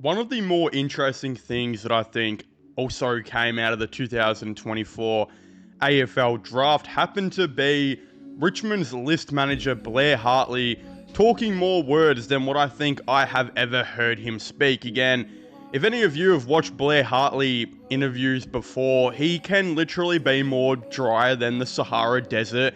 One of the more interesting things that I think also came out of the 2024 AFL draft happened to be Richmond's list manager Blair Hartley talking more words than what I think I have ever heard him speak. Again, if any of you have watched Blair Hartley interviews before, he can literally be more drier than the Sahara Desert,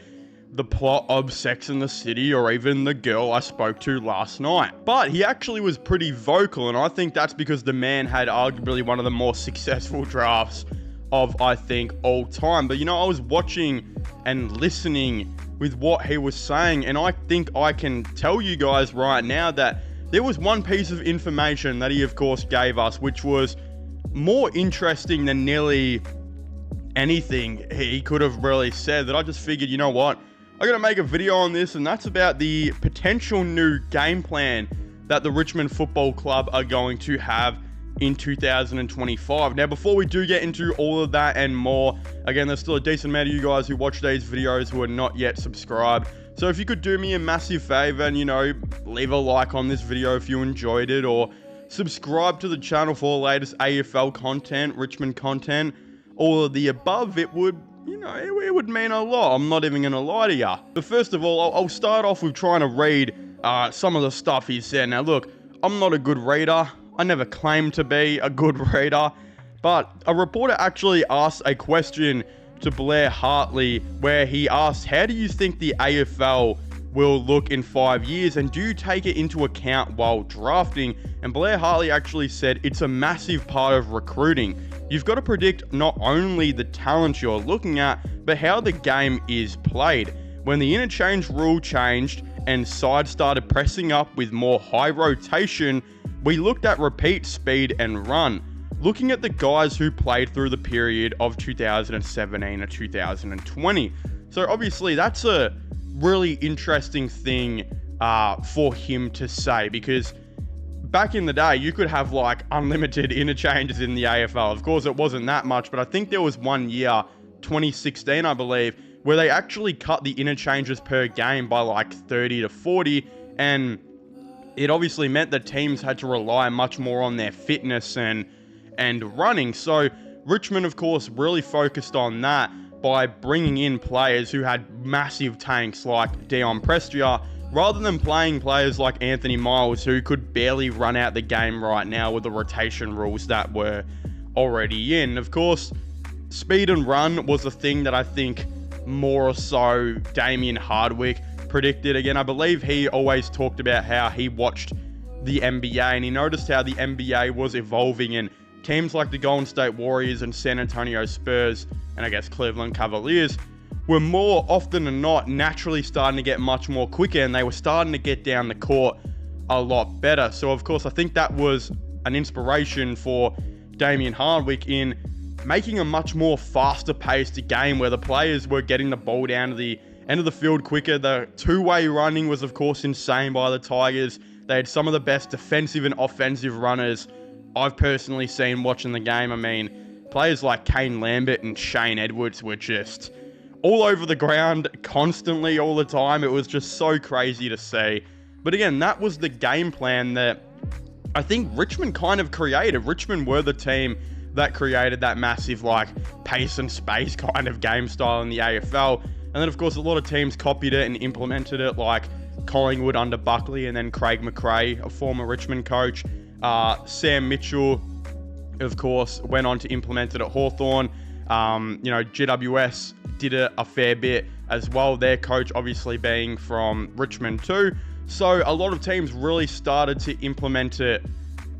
the plot of Sex and the City, or even the girl I spoke to last night. But he actually was pretty vocal, and I think that's because the man had arguably one of the more successful drafts of, I think, all time. But I was watching and listening with what he was saying, and I think I can tell you guys right now that there was one piece of information that he, of course, gave us, which was more interesting than nearly anything he could have really said, that I just figured, you know what? I'm going to make a video on this, and that's about the potential new game plan that the Richmond Football Club are going to have in 2025. Now, before we do get into all of that and more, again, there's still a decent amount of you guys who watch these videos who are not yet subscribed. So if you could do me a massive favor and, leave a like on this video if you enjoyed it, or subscribe to the channel for the latest AFL content, Richmond content, all of the above, it would mean a lot. I'm not even going to lie to you. But first of all, I'll start off with trying to read some of the stuff he said. Now, look, I'm not a good reader. I never claimed to be a good reader. But a reporter actually asked a question to Blair Hartley where he asked, how do you think the AFL will look in 5 years, and do you take it into account while drafting? And Blair Hartley actually said it's a massive part of recruiting. You've got to predict not only the talent you're looking at, but how the game is played. When the interchange rule changed and sides started pressing up with more high rotation, we looked at repeat speed and run, looking at the guys who played through the period of 2017 to 2020. So obviously that's a really interesting thing for him to say, because back in the day, you could have like unlimited interchanges in the AFL. Of course, it wasn't that much, but I think there was one year, 2016, I believe, where they actually cut the interchanges per game by like 30 to 40. And it obviously meant that teams had to rely much more on their fitness and running. So Richmond, of course, really focused on that by bringing in players who had massive tanks like Dion Prestia, rather than playing players like Anthony Miles, who could barely run out the game right now with the rotation rules that were already in. Of course, speed and run was a thing that I think more so Damien Hardwick predicted. Again, I believe he always talked about how he watched the NBA and he noticed how the NBA was evolving, and teams like the Golden State Warriors and San Antonio Spurs, and I guess Cleveland Cavaliers, were more often than not naturally starting to get much more quicker, and they were starting to get down the court a lot better. So of course, I think that was an inspiration for Damien Hardwick in making a much more faster paced game where the players were getting the ball down to the end of the field quicker. The two-way running was of course insane by the Tigers. They had some of the best defensive and offensive runners I've personally seen watching the game. I mean, players like Kane Lambert and Shane Edwards were just all over the ground constantly all the time. It was just so crazy to see. But again, that was the game plan that I think Richmond kind of created. Richmond were the team that created that massive like pace and space kind of game style in the AFL. And then of course a lot of teams copied it and implemented it, like Collingwood under Buckley, and then Craig McRae, a former Richmond coach. Sam Mitchell, of course, went on to implement it at Hawthorn. GWS did it a fair bit as well, their coach obviously being from Richmond too. So a lot of teams really started to implement it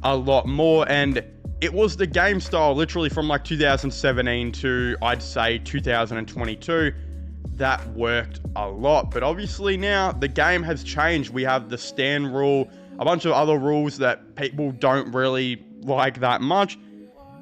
a lot more, and it was the game style literally from like 2017 to I'd say 2022 that worked a lot. But obviously now the game has changed. We have the stand rule, a bunch of other rules that people don't really like that much.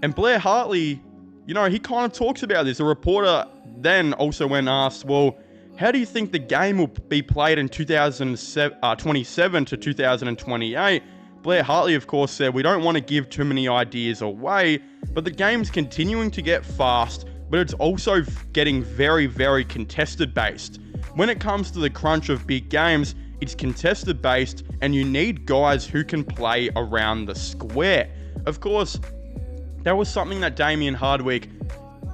And Blair Hartley, he kind of talks about this. A reporter then also when asked, well, how do you think the game will be played in 2027 to 2028? Blair Hartley, of course, said, we don't want to give too many ideas away, but the game's continuing to get fast, but it's also getting very, very contested based. When it comes to the crunch of big games, it's contested based, and you need guys who can play around the square. Of course, that was something that Damien Hardwick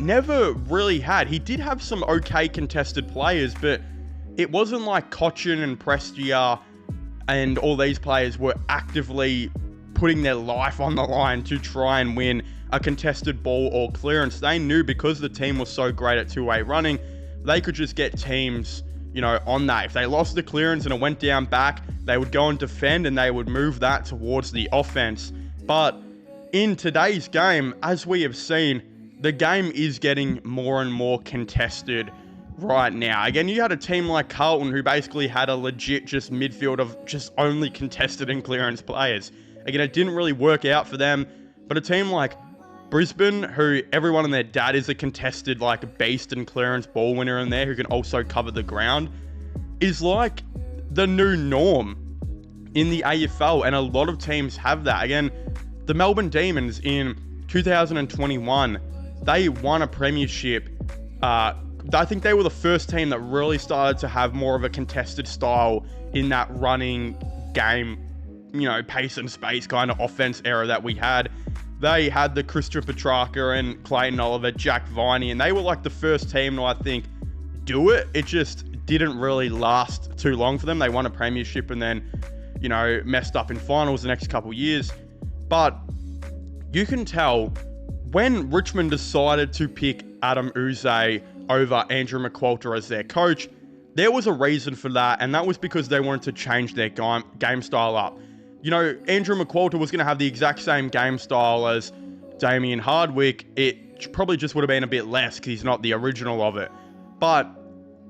never really had. He did have some okay contested players, but it wasn't like Cochin and Prestia and all these players were actively putting their life on the line to try and win a contested ball or clearance. They knew because the team was so great at two-way running, they could just get teams, on that. If they lost the clearance and it went down back, they would go and defend and they would move that towards the offense. But in today's game, as we have seen, the game is getting more and more contested right now. Again, you had a team like Carlton who basically had a legit just midfield of just only contested and clearance players. Again, it didn't really work out for them, but a team like Brisbane, who everyone and their dad is a contested like beast and clearance ball winner in there who can also cover the ground, is like the new norm in the AFL, and a lot of teams have that. Again, the Melbourne Demons in 2021, they won a premiership. I think they were the first team that really started to have more of a contested style in that running game, pace and space kind of offense era that we had. They had the Christian Petrarca and Clayton Oliver, Jack Viney, and they were like the first team to, I think, do it. It just didn't really last too long for them. They won a premiership and then, messed up in finals the next couple years. But you can tell when Richmond decided to pick Adam Uze over Andrew McQualter as their coach, there was a reason for that, and that was because they wanted to change their game style up. Andrew McQualter was going to have the exact same game style as Damien Hardwick. It probably just would have been a bit less because he's not the original of it. But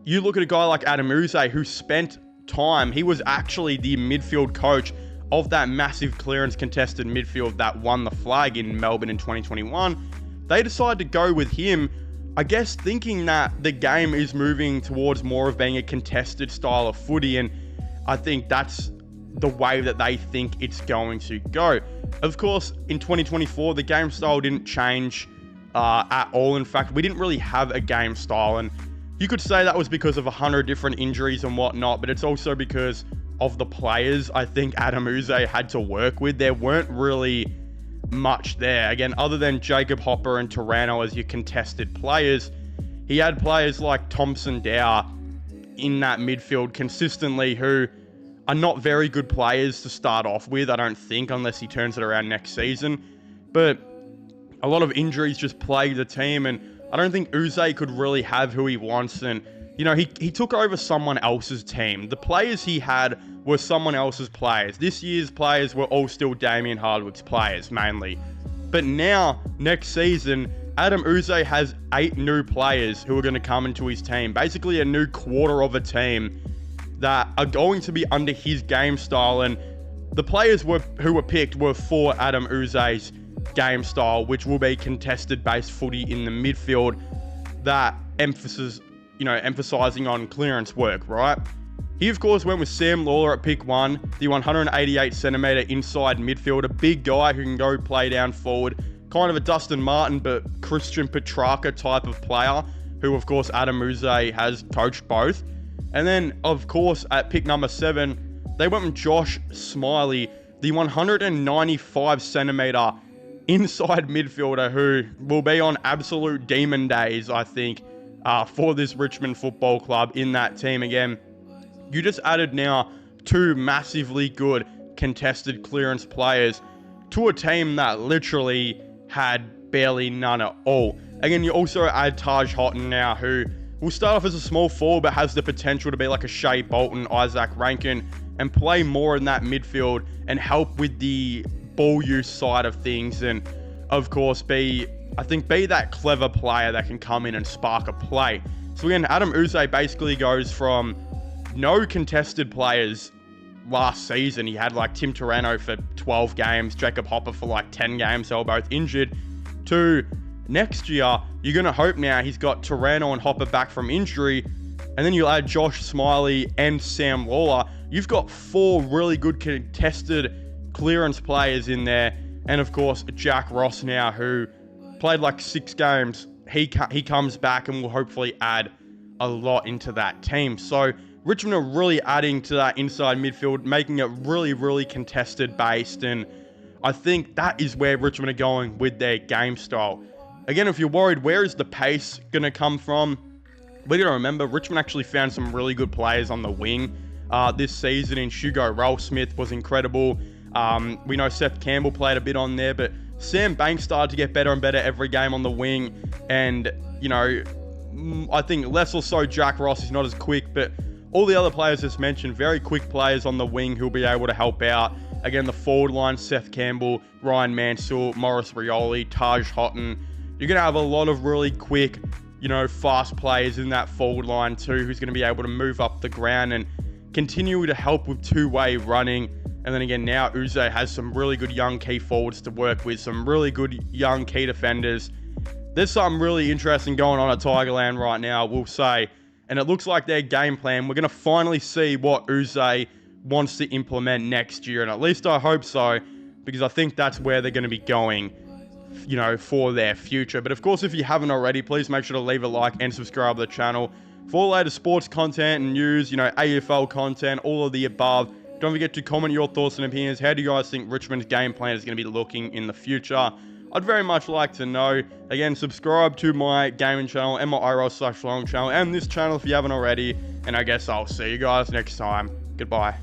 you look at a guy like Adam Uze who spent time, he was actually the midfield coach of that massive clearance contested midfield that won the flag in Melbourne in 2021. They decided to go with him, I guess thinking that the game is moving towards more of being a contested style of footy, and I think that's the way that they think it's going to go. Of course, in 2024, the game style didn't change at all. In fact, we didn't really have a game style, and you could say that was because of 100 different injuries and whatnot, but it's also because of the players I think Adam Uze had to work with. There weren't really much there. Again, other than Jacob Hopper and Taranto as your contested players, he had players like Thompson Dow in that midfield consistently who are not very good players to start off with, I don't think, unless he turns it around next season. But a lot of injuries just plague the team, and I don't think Uze could really have who he wants. And, he took over someone else's team. The players he had were someone else's players. This year's players were all still Damien Hardwick's players, mainly. But now, next season, Adam Uze has 8 new players who are going to come into his team. Basically a new quarter of a team that are going to be under his game style, and the players who were picked were for Adam Uze's game style, which will be contested based footy in the midfield that emphasizing on clearance work, right? He of course went with Sam Lawler at pick 1, the 188 centimeter inside midfielder, big guy who can go play down forward, kind of a Dustin Martin but Christian Petrarca type of player, who of course Adam Uze has coached both. And then, of course, at pick number 7, they went with Josh Smiley, the 195 centimeter inside midfielder who will be on absolute demon days, I think, for this Richmond Football Club in that team. Again, you just added now 2 massively good contested clearance players to a team that literally had barely none at all. Again, you also add Taj Houghton now, who will start off as a small forward but has the potential to be like a Shea Bolton, Isaac Rankin, and play more in that midfield and help with the ball use side of things, and of course be that clever player that can come in and spark a play. So again, Adam Uze basically goes from no contested players last season. He had like Tim Taranto for 12 games, Jacob Hopper for like 10 games, they were both injured, to next year, you're going to hope now he's got Taranto and Hopper back from injury, and then you'll add Josh Smiley and Sam Lawler. You've got 4 really good contested clearance players in there, and of course, Jack Ross now, who played like 6 games. He comes back and will hopefully add a lot into that team. So Richmond are really adding to that inside midfield, making it really, really contested based, and I think that is where Richmond are going with their game style. Again, if you're worried, where is the pace going to come from? We got to remember, Richmond actually found some really good players on the wing this season. In Hugo Roll-Smith was incredible. We know Seth Campbell played a bit on there, but Sam Banks started to get better and better every game on the wing. And, you know, I think less or so Jack Ross is not as quick, but all the other players as mentioned, very quick players on the wing who'll be able to help out. Again, the forward line, Seth Campbell, Ryan Mansell, Morris Rioli, Taj Houghton. You're going to have a lot of really quick, you know, fast players in that forward line too, who's going to be able to move up the ground and continue to help with two-way running. And then again, now Uze has some really good young key forwards to work with, some really good young key defenders. There's something really interesting going on at Tigerland right now, we'll say. And it looks like their game plan, we're going to finally see what Uze wants to implement next year. And at least I hope so, because I think that's where they're going to be going, you know, for their future. But of course, if you haven't already, please make sure to leave a like and subscribe to the channel for all latest sports content and news, you know, AFL content, all of the above. Don't forget to comment your thoughts and opinions. How do you guys think Richmond's game plan is going to be looking in the future? I'd very much like to know. Again, subscribe to my gaming channel and my IRL/long channel and this channel if you haven't already. And I guess I'll see you guys next time. Goodbye.